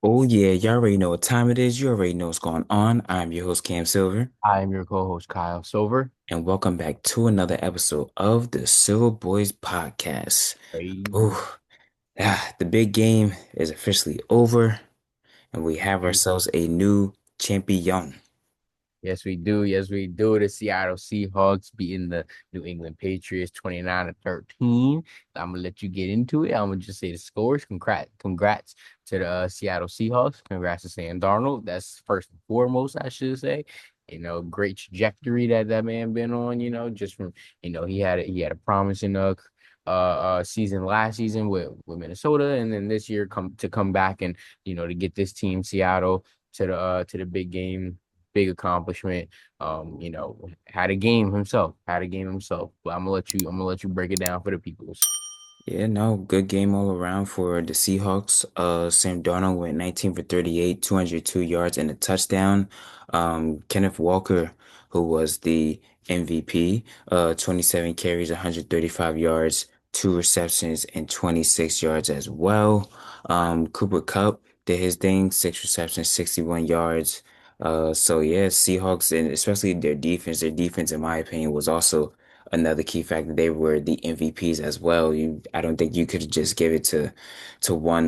Oh yeah, y'all already know what time it is. You already know what's going on. I'm your host Cam Silver, I am your co-host Kyle Silver. and welcome back to another episode of the Silver Boys Podcast. Hey. Ooh, the big game is officially over, and we have ourselves a new champion. Yes, we do. Yes, we do. The Seattle Seahawks beating the New England Patriots 29-13. I'm gonna let you get into it. I'm gonna just say the scores. Congrats to the Seattle Seahawks. Congrats to Sam Darnold. That's first and foremost, I should say. Great trajectory that man been on. Just from he had a promising season last season with Minnesota, and then this year come back and to get this team Seattle to the big game, big accomplishment. Had a game himself. But I'm gonna let you break it down for the peoples. Yeah, no, good game all around for the Seahawks. Sam Darnold went 19 for 38, 202 yards and a touchdown. Kenneth Walker, who was the MVP, 27 carries, 135 yards, two receptions, and 26 yards as well. Cooper Kupp did his thing, six receptions, 61 yards. So yeah, Seahawks and especially their defense, in my opinion, was also another key factor. They were the MVPs as well. I don't think you could just give it to one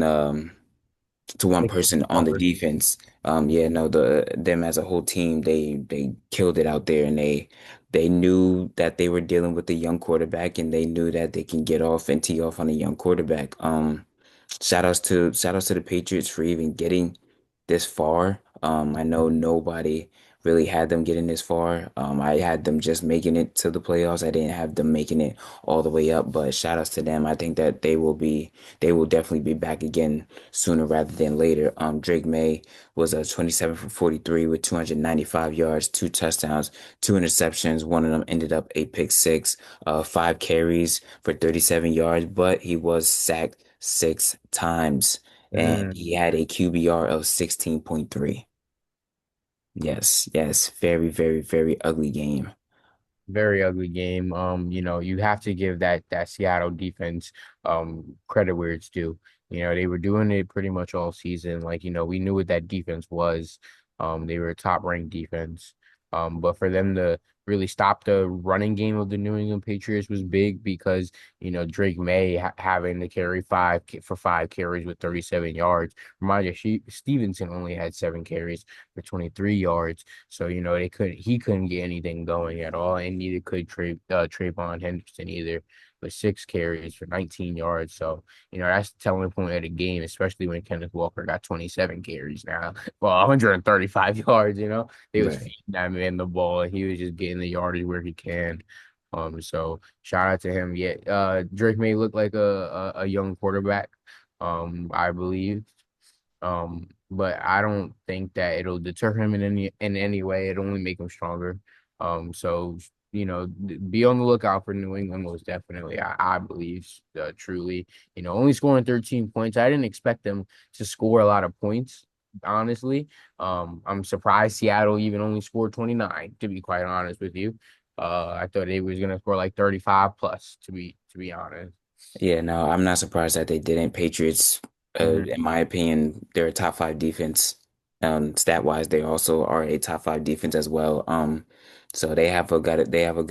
to one Like person on the Walker. defense. Yeah, no, them as a whole team, they killed it out there, and they knew that they were dealing with a young quarterback, and they knew that they can get off and tee off on a young quarterback. Shout outs to the Patriots for even getting this far. I know nobody really had them getting this far. I had them just making it to the playoffs. I didn't have them making it all the way up, but shout outs to them. I think that they will definitely be back again sooner rather than later. Drake May was a 27 for 43 with 295 yards, two touchdowns, two interceptions. One of them ended up a pick six, five carries for 37 yards, but he was sacked six times and he Mm. had a QBR of 16.3. Yes, yes, very, very, very ugly game. Very ugly game. You have to give that Seattle defense credit where it's due. They were doing it pretty much all season. We knew what that defense was. They were a top ranked defense. But for them to really stop the running game of the New England Patriots was big because Drake May having to carry five carries with 37 yards. Reminder, Stevenson only had 7 carries for 23 yards. So, he couldn't get anything going at all, and neither could Trayvon Henderson either, with 6 carries for 19 yards. So, that's the telling point of the game, especially when Kenneth Walker got 27 carries now. Well, 135 yards, they was Right. feeding that man the ball, and he was just getting the yardage where he can. So shout out to him. Yeah, Drake may look like a young quarterback, I believe. But I don't think that it'll deter him in any way. It'll only make him stronger. So be on the lookout for New England most definitely. I believe truly. Only scoring 13 points. I didn't expect them to score a lot of points. Honestly, I'm surprised Seattle even only scored 29. To be quite honest with you, I thought they was gonna score like 35 plus. To be honest. Yeah, no, I'm not surprised that they didn't. Patriots, Mhm. in my opinion, they're a top five defense. Stat wise, they also are a top five defense as well. So they have a good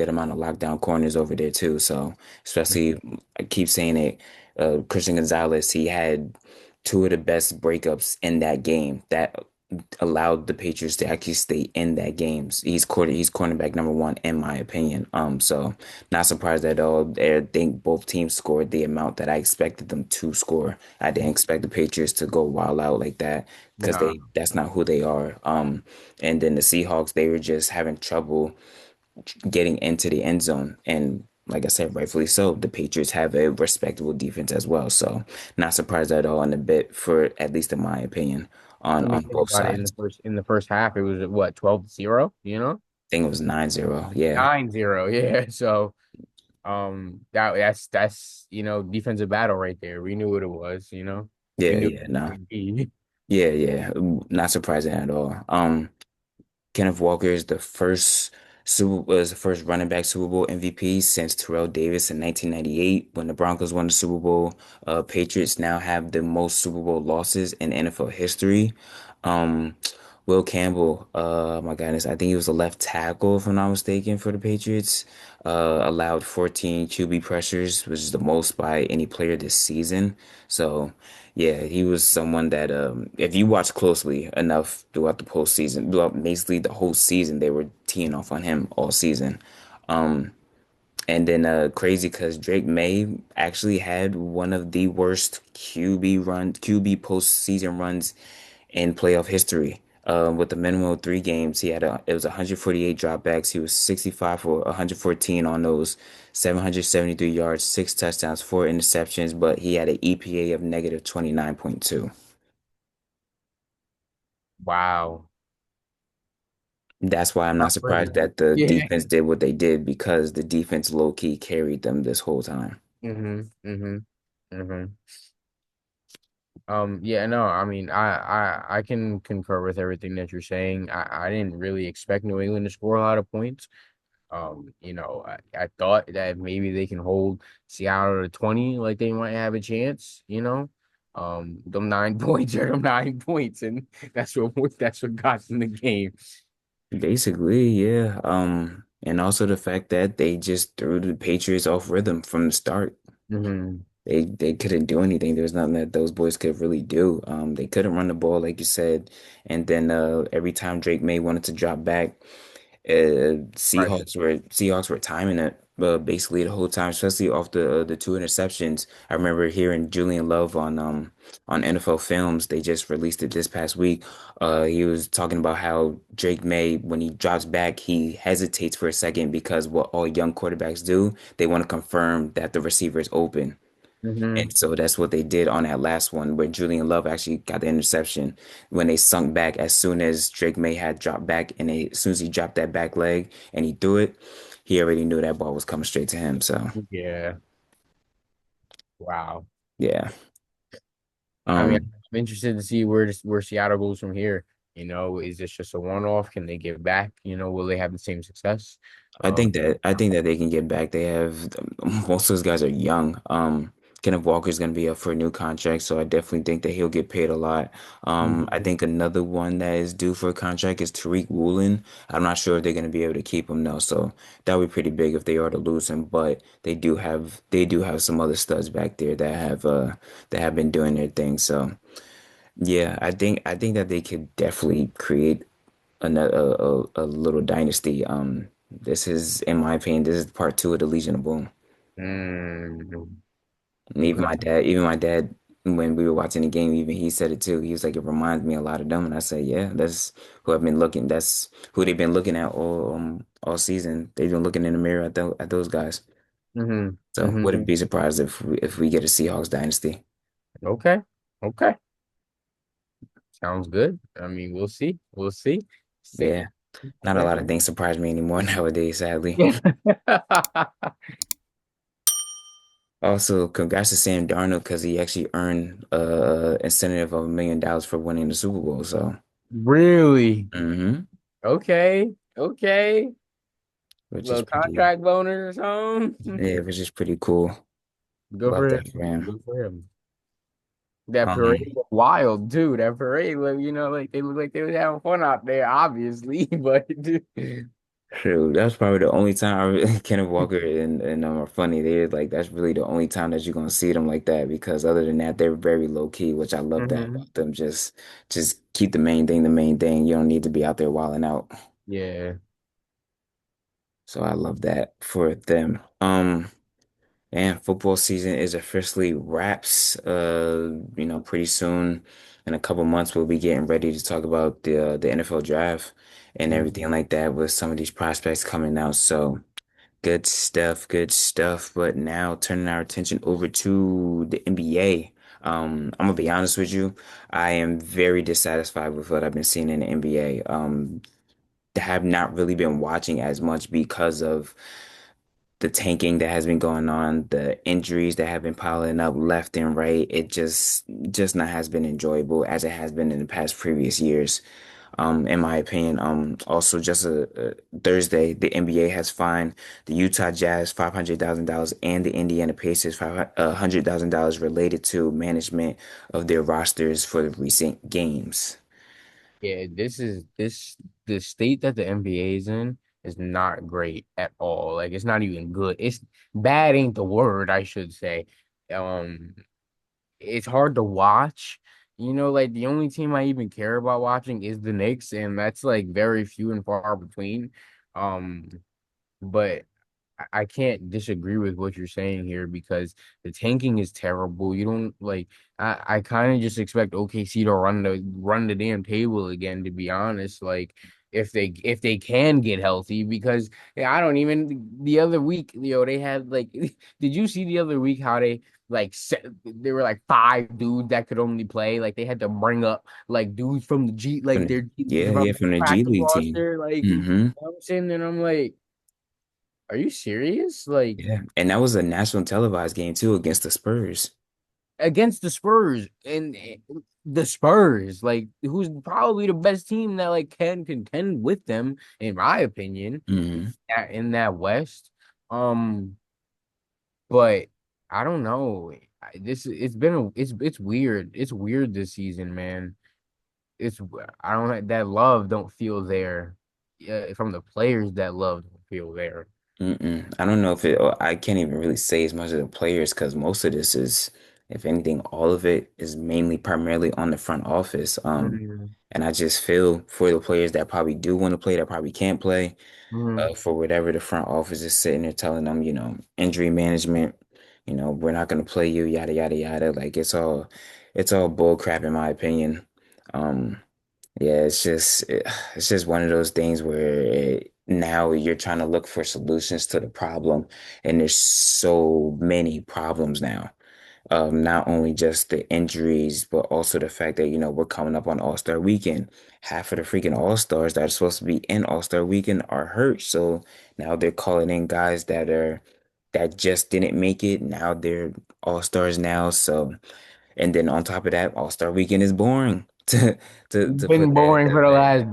amount of lockdown corners over there too. So especially, I keep saying it, Christian Gonzalez, he had two of the best breakups in that game that allowed the Patriots to actually stay in that game. He's cornerback number one in my opinion. So not surprised at all. I think both teams scored the amount that I expected them to score. I didn't expect the Patriots to go wild out like that because Nah. that's not who they are. And then the Seahawks, they were just having trouble getting into the end zone. And like I said, rightfully so, the Patriots have a respectable defense as well. So not surprised at all in a bit for at least in my opinion I on mean, think both about it. In the sides. first half, it was what, 12-0, I think it was 9-0. Yeah. 9-0. Yeah. So that's defensive battle right there. We knew what it was, we Yeah, knew yeah, it no. would be. Yeah, yeah. Not surprising at all. Kenneth Walker is the first Super was the first running back Super Bowl MVP since Terrell Davis in 1998 when the Broncos won the Super Bowl. Patriots now have the most Super Bowl losses in NFL history. Um, Will Campbell, my goodness, I think he was a left tackle if I'm not mistaken for the Patriots. Allowed 14 QB pressures, which is the most by any player this season. So, yeah, he was someone that if you watch closely enough throughout the postseason, throughout basically the whole season, they were teeing off on him all season. And then crazy because Drake May actually had one of the worst QB postseason runs in playoff history. With the minimum of 3 games, it was 148 dropbacks. He was 65 for 114 on those, 773 yards, 6 touchdowns, 4 interceptions, but he had an EPA of negative 29.2. Wow. That's why I'm not Not surprised pretty. that the Yeah. defense did what they did because the defense low key carried them this whole time. Mm-hmm. Mm-hmm. Mm-hmm. Yeah, no, I mean, I can concur with everything that you're saying. I didn't really expect New England to score a lot of points. I thought that maybe they can hold Seattle to 20, like they might have a chance, you know. Them 9 points are them 9 points, and that's what got in the game. Basically, yeah. And also the fact that they just threw the Patriots off rhythm from the start. Hmm. They couldn't do anything. There was nothing that those boys could really do. They couldn't run the ball, like you said. And then every time Drake May wanted to drop back, Pressure. Seahawks were timing it basically the whole time, especially off the 2 interceptions. I remember hearing Julian Love on NFL Films. They just released it this past week. He was talking about how Drake May, when he drops back, he hesitates for a second because what all young quarterbacks do, they want to confirm that the receiver is open. Hmm. And so that's what they did on that last one where Julian Love actually got the interception when they sunk back as soon as Drake May had dropped back as soon as he dropped that back leg and he threw it, he already knew that ball was coming straight to him. So Yeah. Wow. yeah. I mean, Um I'm interested to see where Seattle goes from here. Is this just a one-off? Can they get back? Will they have the same success? Um, I think that they can get back. They have most of those guys are young. Kenneth Walker's going to be up for a new contract, so I definitely think that he'll get paid a lot. I mhm. think another one that is due for a contract is Tariq Woolen. I'm not sure if they're going to be able to keep him though, so that would be pretty big if they are to lose him. But they do have some other studs back there that have been doing their thing. So yeah, I think that they could definitely create another a little dynasty. This is, in my opinion, this is part two of the Legion of Boom. Mm, And okay. even my dad, when we were watching the game, even he said it too. He was like, it reminds me a lot of them, and I said, yeah, that's who I've been looking. That's who they've been looking at all season. They've been looking in the mirror at those guys. Hmm. So Hmm. wouldn't be surprised if we get a Seahawks dynasty. Okay. Okay. Sounds good. I mean, we'll see. We'll see. Sick. Yeah, not a lot of things surprise me anymore nowadays, sadly. Yeah. Also, congrats to Sam Darnold because he actually earned incentive of $1 million for winning the Super Bowl. So, Really? hmm Okay. Okay. which is Little pretty, contract bonus or something. yeah, which is pretty cool. Good Love for that him. for him. Good for him. That parade Um, was wild, too. That parade, like they look like they was having fun out there, obviously. But True. That's probably the only time Kenneth Walker and are funny. They're like that's really the only time that you're gonna see them like that because other than that, they're very low key, which I love that hmm. about them. Just keep the main thing the main thing. You don't need to be out there wilding out. Yeah. So I love that for them. And football season is officially wraps. Pretty soon, in a couple months, we'll be getting ready to talk about the NFL draft and Mhm. everything like that with some of these prospects coming out. So good stuff, good stuff. But now turning our attention over to the NBA. I'm gonna be honest with you. I am very dissatisfied with what I've been seeing in the NBA. Have not really been watching as much because of the tanking that has been going on, the injuries that have been piling up left and right. It just not has been enjoyable as it has been in the past previous years. In my opinion. Also just Thursday, the NBA has fined the Utah Jazz $500,000 and the Indiana Pacers $100,000 related to management of their rosters for the recent games. Yeah, this the state that the NBA is in is not great at all. Like it's not even good. It's bad ain't the word, I should say. Um, it's hard to watch. Like the only team I even care about watching is the Knicks, and that's like very few and far between. Um, but I can't disagree with what you're saying here because the tanking is terrible. You don't like I kind of just expect OKC to run the damn table again, to be honest. Like if they can get healthy, because yeah, I don't even the other week, they had like did you see the other week how they like there were like five dudes that could only play? Like they had to bring up like dudes from the G From like the, their yeah, yeah, from from the G practice League team. roster, like Hmm. I'm sitting there and I'm like, are you serious? Like Yeah, and that was a national televised game too against the Spurs. against the Spurs and the Spurs, like who's probably the best team that like can contend with them, in my opinion, Hmm. in that West. Um, but I don't know. This it's been it's weird. It's weird this season, man. It's I don't that love don't feel there. Yeah, from the players that love don't feel there. Mm-mm. I don't know if I can't even really say as much of the players because most of this is, if anything, all of it is mainly primarily on the front office. Mhm. And I just feel for the players that probably do want to play, that probably can't play, Mhm. for whatever the front office is sitting there telling them, injury management, we're not going to play you, yada, yada, yada. Like it's all bull crap in my opinion. Um, yeah, it's just one of those things where now you're trying to look for solutions to the problem, and there's so many problems now. Not only just the injuries, but also the fact that we're coming up on All-Star Weekend. Half of the freaking All-Stars that are supposed to be in All-Star Weekend are hurt, so now they're calling in guys that just didn't make it. Now they're All-Stars now, so. And then on top of that, All-Star Weekend is boring to put Been that boring for that the back. last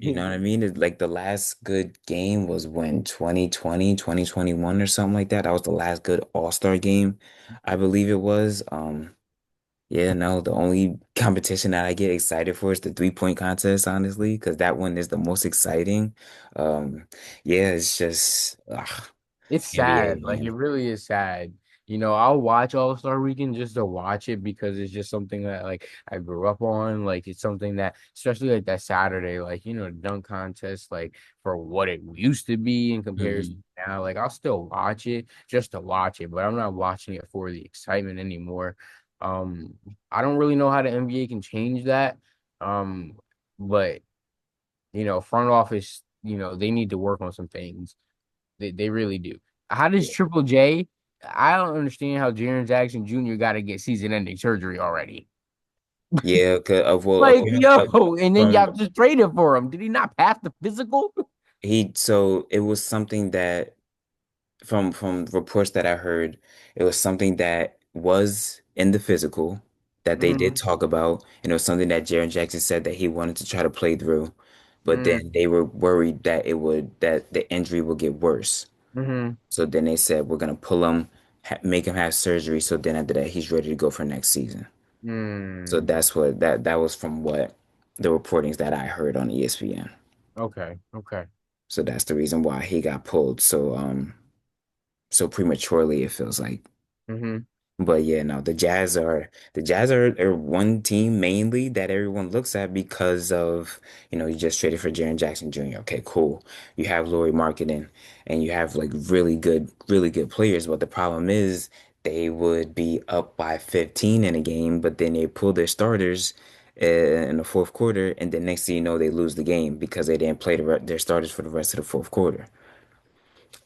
You know decade. what I mean? It's like the last good game was when 2020, 2021 or something like that. That was the last good All-Star game, I believe it was. Yeah, no, the only competition that I get excited for is the three-point contest, honestly, because that one is the most exciting. Um, yeah, it's just It's sad. NBA, Like it man. really is sad. I'll watch All-Star Weekend just to watch it because it's just something that like I grew up on. Like it's something that, especially like that Saturday, like the dunk contest, like for what it used to be in comparison Hmm. to now, like I'll still watch it just to watch it, but I'm not watching it for the excitement anymore. Um, I don't really know how the NBA can change that. Um, but front office, they need to work on some things. They really do. How does Triple J? I don't understand how Jaren Jackson Jr. got to get season-ending surgery already. Yeah, well, Like, according yo, and then y'all from just traded for him. Did he not pass the physical? so it was something that from reports that I heard, it was something that was in the physical that they did Mm-hmm. talk about, and it was something that Jaren Jackson said that he wanted to try to play through, but Mm-hmm. then they were worried that that the injury would get worse. Mm-hmm. So then they said we're gonna pull him, make him have surgery, so then after that he's ready to go for next season. So Mm. that's what that was from what the reportings that I heard on ESPN. Okay. Okay. So that's the reason why he got pulled so prematurely, it feels like. Mm-hmm. But yeah, no, the Jazz are one team mainly that everyone looks at because of, you just traded for Jaren Jackson Jr. Okay, cool. You have Laurie Marketing and you have like really good players. But the problem is they would be up by 15 in a game, but then they pull their starters in the fourth quarter, and then next thing you know, they lose the game because they didn't play their starters for the rest of the fourth quarter.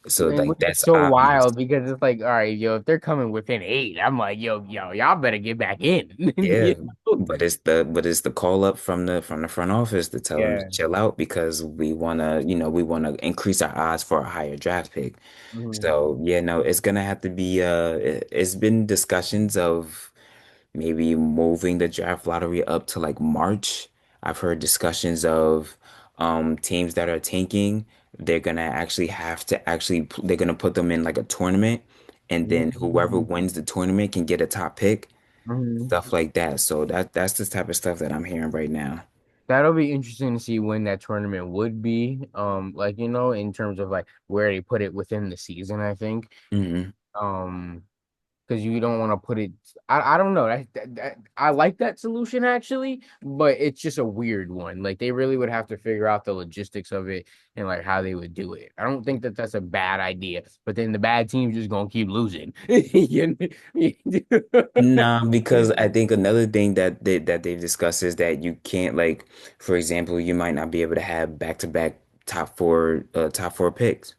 So And like which is that's so obvious. wild because it's like, all right, yo, if they're coming within 8, I'm like, yo, y'all better get back in. Yeah, You know? but it's the call up from the front office to tell them to Yeah. chill out because we wanna increase our odds for a higher draft pick. Mm-hmm. So yeah, no, it's gonna have to be it's been discussions of maybe moving the draft lottery up to like March. I've heard discussions of teams that are tanking. They're gonna actually have to they're gonna put them in like a tournament, and then whoever Mhm. wins the tournament can get a top pick, Mhm. stuff like that. So that's the type of stuff that I'm hearing right now. That'll be interesting to see when that tournament would be. Like in terms of like where they put it within the season, I think. Hmm. Um, because you don't want to put it. I don't know. I like that solution actually, but it's just a weird one. Like they really would have to figure out the logistics of it and like how they would do it. I don't think that that's a bad idea, but then the bad team's just gonna keep losing. Nah, because I think another thing that they've discussed is that you can't like, for example, you might not be able to have back-to-back top four picks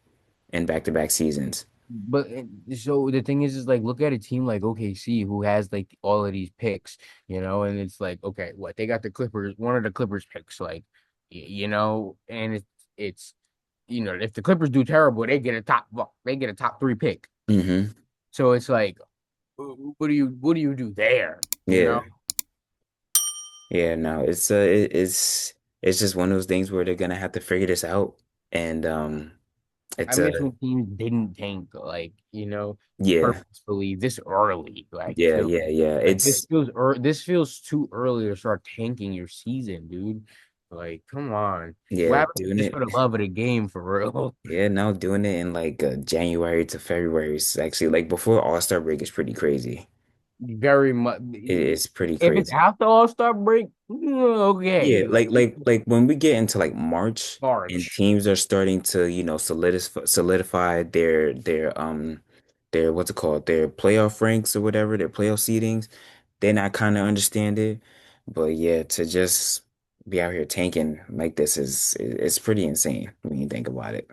in back-to-back seasons. But so the thing is like look at a team like OKC who has like all of these picks, and it's like okay, what they got the Clippers, one of the Clippers picks, like and it's if the Clippers do terrible, they get a top three pick. Hmm. So it's like, what do you do there? You know, Yeah. Yeah, no, it's just one of those things where they're gonna have to figure this out. And I it's a miss when teams didn't tank like yeah, purposefully this early. Like yeah, too, yeah, yeah. like this It's feels this feels too early to start tanking your season, dude. Like, come on, what yeah, happened doing just it. for the love of the game for real? Yeah, no, doing it in like January to February is actually like before All-Star break is pretty crazy. Very much. It's pretty If it's crazy. after All-Star break, Yeah, okay, like when we get into like March and March. teams are starting to, solidify their what's it called, their playoff ranks or whatever, their playoff seedings, then I kind of understand it. But yeah, to just be out here tanking like this it's pretty insane when you think about it.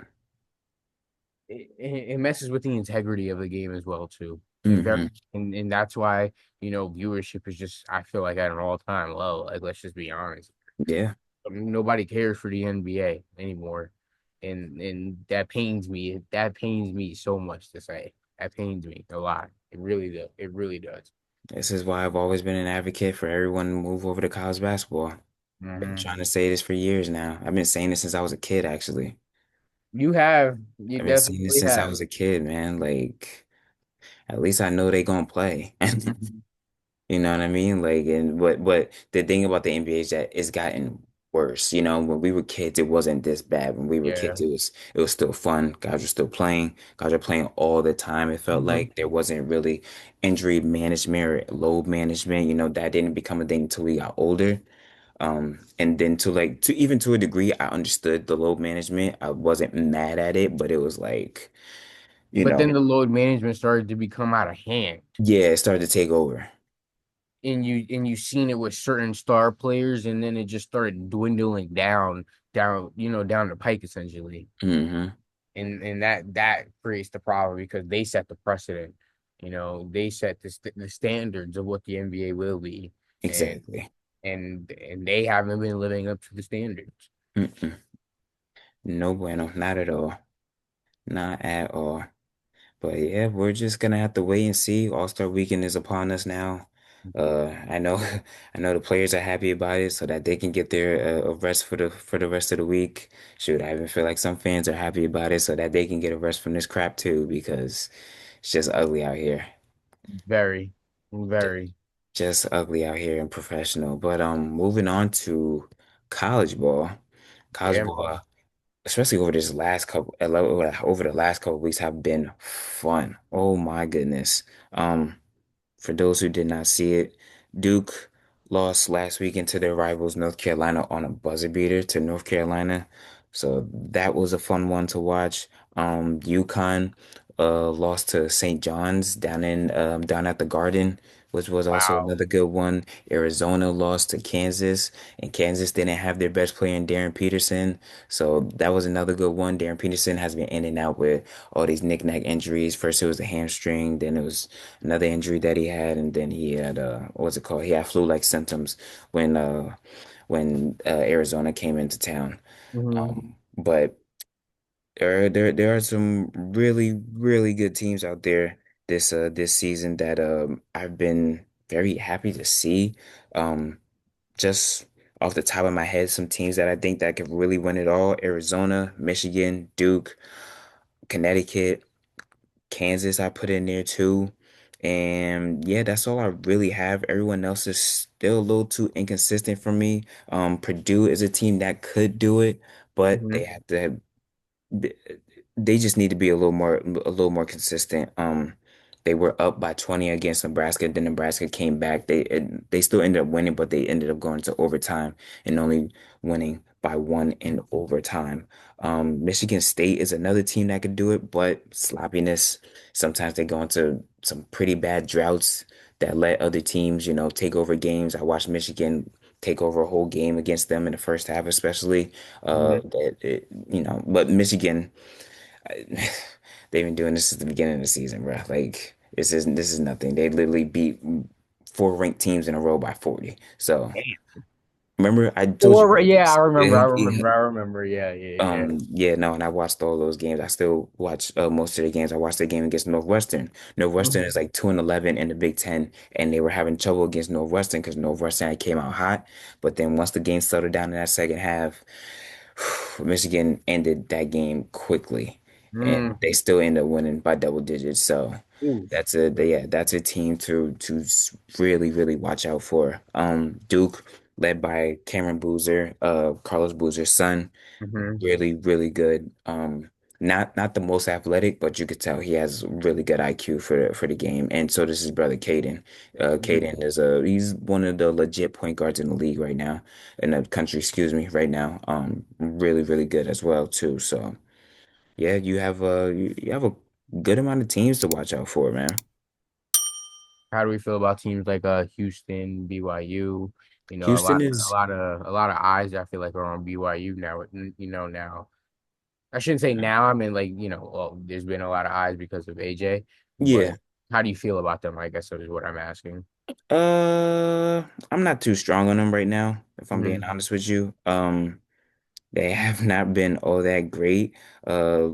It messes with the integrity of the game as well too. It very Hmm. and that's why viewership is just I feel like at an all-time low. Like let's just be honest. Yeah, Nobody cares for the NBA anymore, and that pains me. That pains me so much to say. That pains me a lot. It really does. It really does. this is why I've always been an advocate for everyone to move over to college basketball. Been Hmm. trying to say this for years now. I've been saying this since I was a kid, actually. You I've been saying this definitely since I have. was a kid, man. Like, at least I know they gonna play. Mhm. You know what I mean? Like, and but the thing about the NBA is that it's gotten worse. You know, when we were kids, it wasn't this bad. When we were Yeah. kids, it was still fun. Guys were still playing. Guys were playing all the time. It felt Mhm. like there wasn't really injury management or load management. You know, that didn't become a thing until we got older. And then to even to a degree, I understood the load management. I wasn't mad at it, but it was like, you But know, then the load management started to become out of hand. yeah, it started to take over. And you seen it with certain star players, and then it just started dwindling down the pike essentially. Hmm. And that creates the problem because they set the precedent. They set the standards of what the NBA will be, and Exactly. and they haven't been living up to the standards. Mm-mm. No bueno, not at all. Not at all. But yeah, we're just gonna have to wait and see. All-Star Weekend is upon us now. I know, I know the players are happy about it, so that they can get their a rest for the rest of the week. Shoot, I even feel like some fans are happy about it, so that they can get a rest from this crap too, because it's just ugly out here. Very, J- very. Just ugly out here and professional. But moving on to college ball. College Yeah, ball, man. especially over the last couple weeks have been fun. Oh my goodness. Um, for those who did not see it, Duke lost last weekend to their rivals North Carolina on a buzzer beater to North Carolina. So that was a fun one to watch. UConn lost to St. John's down at the Garden, which was also Wow. another good one. Arizona lost to Kansas, and Kansas didn't have their best player in Darren Peterson. So that was another good one. Darren Peterson has been in and out with all these knick-knack injuries. First it was a hamstring, then it was another injury that he had, and then he had what's it called? He had flu-like symptoms when Arizona came into town. Hmm. But there are some really good teams out there this season that I've been very happy to see. Um, just off the top of my head, some teams that I think that could really win it all: Arizona, Michigan, Duke, Connecticut, Kansas. I put in there too. And yeah, that's all I really have. Everyone else is still a little too inconsistent for me. Purdue is a team that could do it, but they Hmm. have to th- they just need to be a little more consistent. They were up by 20 against Nebraska. Then Nebraska came back. They still ended up winning, but they ended up going to overtime and only winning by one in overtime. Michigan State is another team that could do it, but sloppiness. Sometimes they go into some pretty bad droughts that let other teams, take over games. I watched Michigan take over a whole game against them in the first half, especially. Hmm. But Michigan, they've been doing this since the beginning of the season, bro. Like this is nothing. They literally beat four ranked teams in a row by 40. So remember, I told you Or about yeah, I this. remember, I Yeah. remember, I remember. Yeah, yeah, yeah. Yeah, no, and I watched all those games. I still watch most of the games. I watched the game against Northwestern. Northwestern Hmm. is like 2-11 in the Big Ten, and they were having trouble against Northwestern because Northwestern came out hot. But then once the game settled down in that second half, Michigan ended that game quickly, and Mm. they still end up winning by double digits. So Ooh. that's a team to really really watch out for. Duke, led by Cameron Boozer, Carlos Boozer's son, Hmm. really really good. Not the most athletic, but you could tell he has really good IQ for the game, and so does his brother Caden. Hmm. Caden he's one of the legit point guards in the league right now, in the country, excuse me, right now. Really really good as well too. So yeah, you have a good amount of teams to watch out for, man. How do we feel about teams like Houston, BYU? You know, Houston is a lot of eyes I feel like are on BYU now. Now I shouldn't say now. I mean, like, well, there's been a lot of eyes because of AJ, but yeah. how do you feel about them? I guess is what I'm asking. I'm not too strong on them right now, if I'm being Hmm. honest with you. They have not been all that great. Uh,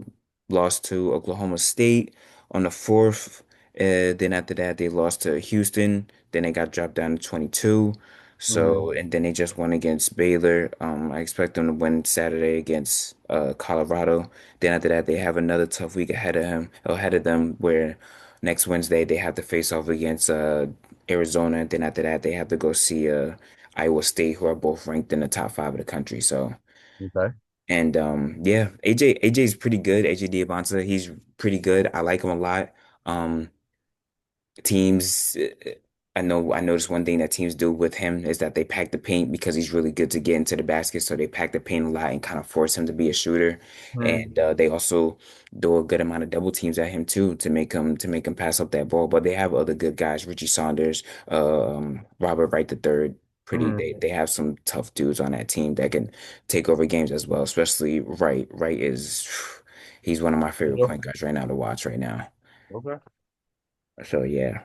Lost to Oklahoma State on the fourth. Then after that, they lost to Houston. Then they got dropped down to 22. Hmm. So, and then they just won against Baylor. I expect them to win Saturday against Colorado. Then after that, they have another tough week ahead of them, where next Wednesday they have to face off against Arizona. And then after that, they have to go see Iowa State, who are both ranked in the top five of the country. So. Okay. And yeah, AJ's pretty good. AJ Diabanta, he's pretty good. I like him a lot. Um, Teams, I noticed one thing that teams do with him is that they pack the paint because he's really good to get into the basket. So they pack the paint a lot and kind of force him to be a shooter. Hmm. And they also do a good amount of double teams at him too to make him pass up that ball. But they have other good guys, Richie Saunders, Robert Wright the third. Pretty, Hmm. they have some tough dudes on that team that can take over games as well. Especially Wright. Wright is he's one of my favorite point guards right now to watch right now. Okay. So yeah.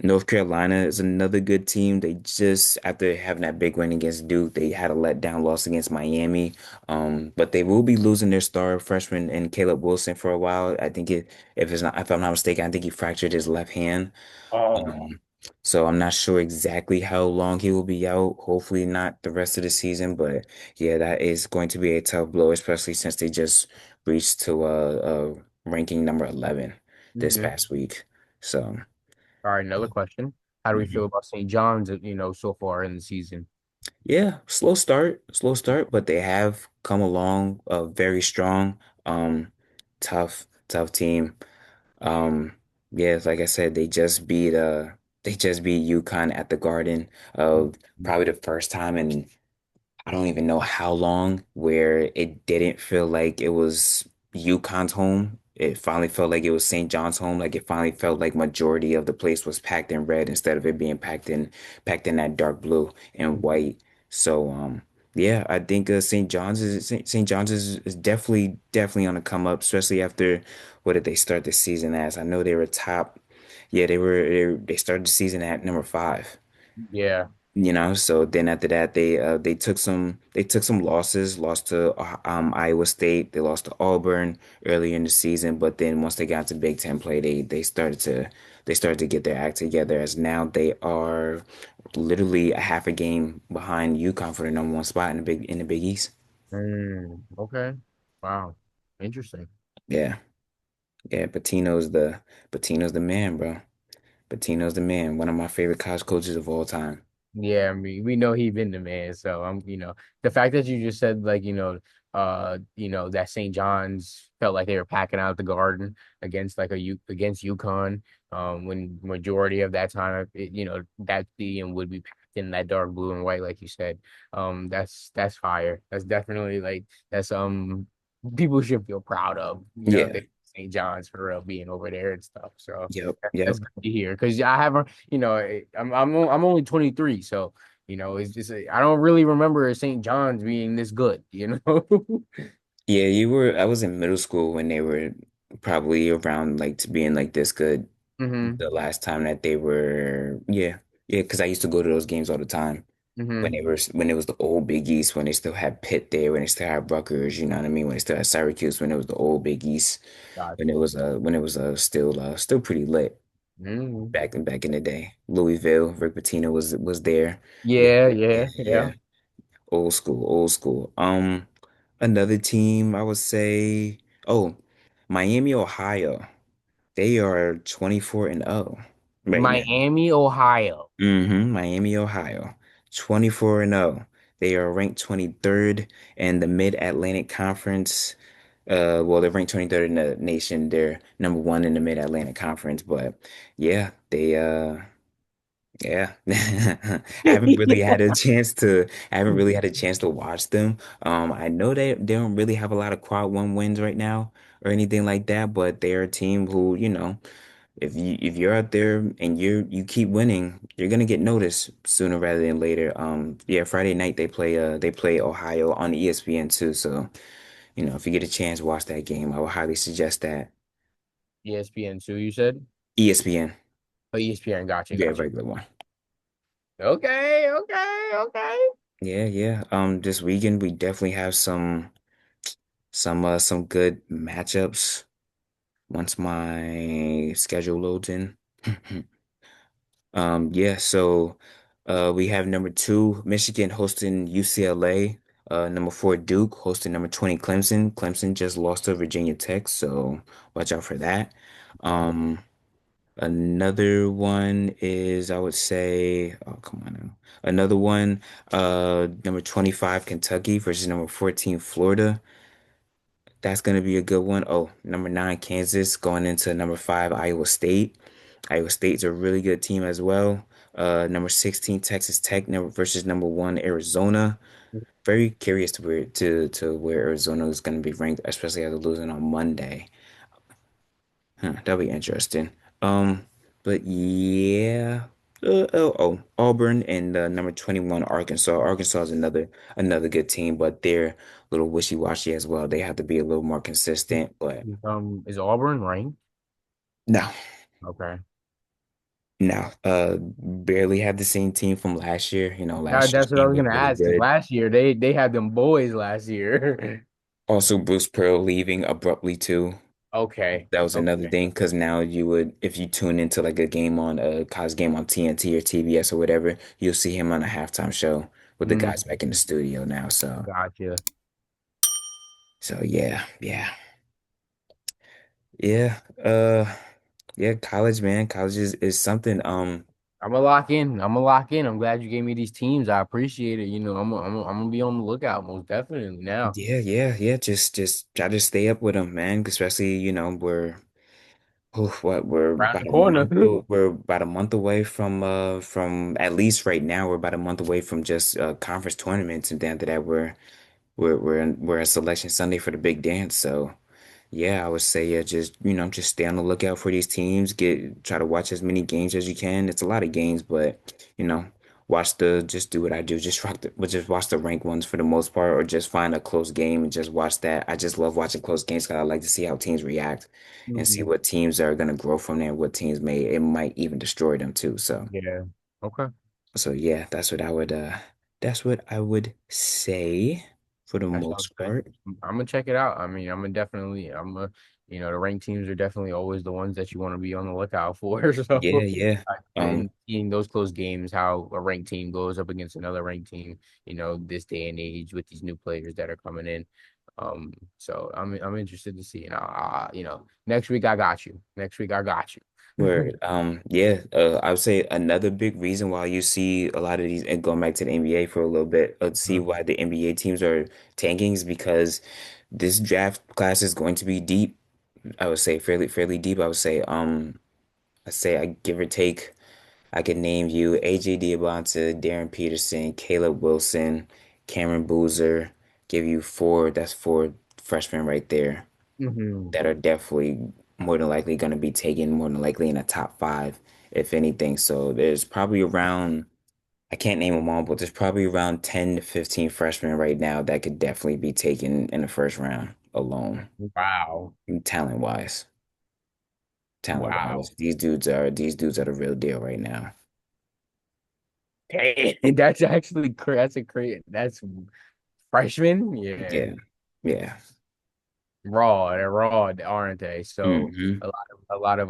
North Carolina is another good team. They just, after having that big win against Duke, they had a letdown loss against Miami. But they will be losing their star freshman and Caleb Wilson for a while. I think if I'm not mistaken, I think he fractured his left hand. Oh. Um, so I'm not sure exactly how long he will be out. Hopefully not the rest of the season, but yeah, that is going to be a tough blow, especially since they just reached to ranking number 11 this Okay. past week. So. All right, another question. How do we feel Mhm. about St. John's, so far in the season? Yeah, slow start, but they have come along very strong. Um, tough team. Um, yeah, like I said, they just beat UConn at the Garden. Probably the first time in I don't even know how long where it didn't feel like it was UConn's home. It finally felt like it was St. John's home. Like it finally felt like majority of the place was packed in red instead of it being packed in that dark blue and white. So yeah, I think St. John's is definitely on the come up, especially after what did they start the season as? I know they were top. Yeah, they started the season at number 5. Yeah. So then after that they took some losses, lost to Iowa State, they lost to Auburn earlier in the season, but then once they got to Big Ten play, they started to get their act together as now they are literally a half a game behind UConn for the number one spot in the Big East. Okay. Wow. Interesting. Yeah. Yeah, Patino's the man, bro. Patino's the man, one of my favorite college coaches of all time. Yeah, I mean, we know he been the man. So the fact that you just said like, that St. John's felt like they were packing out the garden against like against UConn. When majority of that time, that stadium would be packed in that dark blue and white, like you said. That's fire. That's definitely like that's people should feel proud of. Yeah. The St. John's for real being over there and stuff. So Yep. that's Yep. good to hear because I haven't, I'm only 23, so it's just I don't really remember St. John's being this good. Yeah, I was in middle school when they were probably around like to being like this good hmm the last time that they were, yeah. Yeah, because I used to go to those games all the time hmm when it was the old Big East, when they still had Pitt there, when they still had Rutgers, you know what I mean? When they still had Syracuse, when it was the old Big East, Gotcha. when it was still pretty lit hmm back in the day. Louisville, Rick Pitino was there. Yeah, Yeah, yeah, yeah, yeah. yeah. Old school, old school. Another team I would say, oh, Miami, Ohio. They are 24 and 0 right now. Miami, Ohio. Miami, Ohio. 24 and 0. They are ranked 23rd in the Mid-Atlantic Conference. Well, they're ranked 23rd in the nation. They're number one in the Mid-Atlantic Conference, but yeah, yeah. I haven't really had a chance to watch them. I know they don't really have a lot of quad one wins right now or anything like that, but they're a team who, if you're out there and you keep winning, you're gonna get noticed sooner rather than later. Yeah, Friday night they play Ohio on ESPN too. So, if you get a chance, watch that game. I would highly suggest that. ESPN2, you said? ESPN, Oh, ESPN, gotcha, yeah, gotcha. regular one. Okay, okay, okay. Yeah, yeah. This weekend we definitely have some good matchups once my schedule loads in. Yeah, so we have number two, Michigan hosting UCLA. Number four, Duke hosting number 20, Clemson. Clemson just lost to Virginia Tech, so watch out for that. Gotcha. Um, Another one is, I would say, oh, come on now. Another one, number 25, Kentucky versus number 14, Florida. That's going to be a good one. Oh, number nine, Kansas going into number five, Iowa State. Iowa State's a really good team as well. Number 16, Texas Tech versus number one, Arizona. Very curious to where Arizona is going to be ranked, especially after losing on Monday. That'll be interesting. Um, but yeah. Auburn and number 21, Arkansas. Arkansas is another good team, but they're a little wishy-washy as well. They have to be a little more consistent, but Is Auburn ranked? no, Okay. no. Barely have the same team from last year. Last year's That's what I team was was gonna really ask. Because good. last year they had them boys last year. Also, Bruce Pearl leaving abruptly too. Okay. That was another Okay. thing because now if you tune into like a college game on TNT or TBS or whatever, you'll see him on a halftime show with the Mm, guys back in the studio now. gotcha. So yeah, yeah, yeah. Yeah, college, man. College is something. I'm gonna lock in. I'm gonna lock in. I'm glad you gave me these teams. I appreciate it. I'm gonna be on the lookout most definitely now. Yeah, yeah, yeah. Just try to stay up with them, man. Especially, we're Around the about a corner. month. We're about a month away from at least right now. We're about a month away from just conference tournaments, and then after that, we're a selection Sunday for the big dance. So. Yeah, I would say yeah, just stay on the lookout for these teams. Try to watch as many games as you can. It's a lot of games, but you know, just do what I do. Just watch the ranked ones for the most part, or just find a close game and just watch that. I just love watching close games because I like to see how teams react and see Mhm. what teams are gonna grow from there, what teams it might even destroy them too. So Yeah. Okay. So yeah, that's what I would say for the That sounds most good. part. I'm gonna check it out. I mean, the ranked teams are definitely always the ones that you want to be on the lookout for. Yeah, So, yeah. and seeing those close games, how a ranked team goes up against another ranked team, this day and age with these new players that are coming in. So I'm interested to see. And next week I got you. Next week I got you. Word. Yeah, I would say another big reason why you see a lot of these, and going back to the NBA for a little bit, see why the NBA teams are tanking is because this draft class is going to be deep. I would say fairly deep. I say I give or take, I could name you AJ Diabanta, Darren Peterson, Caleb Wilson, Cameron Boozer, give you four, that's four freshmen right there hmm that are definitely more than likely going to be taken more than likely in the top five, if anything. So there's probably around, I can't name them all, but there's probably around 10 to 15 freshmen right now that could definitely be taken in the first round alone, Wow. talent wise. Talent Wow. wise, these dudes are the real deal right now. Dang, that's actually that's a great that's freshman. Yeah. Yeah, yeah. They're raw, aren't they? So Hmm. a lot of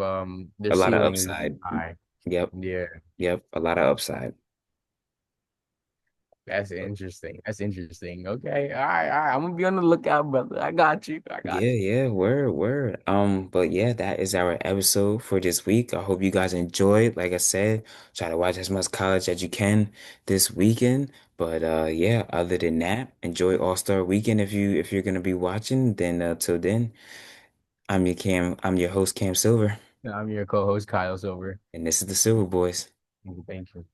their A lot of ceiling is upside. high. Yep, Yeah, yep. A lot of upside. that's interesting. That's interesting. Okay, all right. I'm gonna be on the lookout, brother. I got you. I got Yeah, you. yeah, word. But yeah, that is our episode for this week. I hope you guys enjoyed. Like I said, try to watch as much college as you can this weekend. But yeah, other than that, enjoy All-Star Weekend if you're gonna be watching. Then till then, I'm your host Cam Silver, I'm your co-host, Kyle Silver. and this is the Silver Boys. Thank you.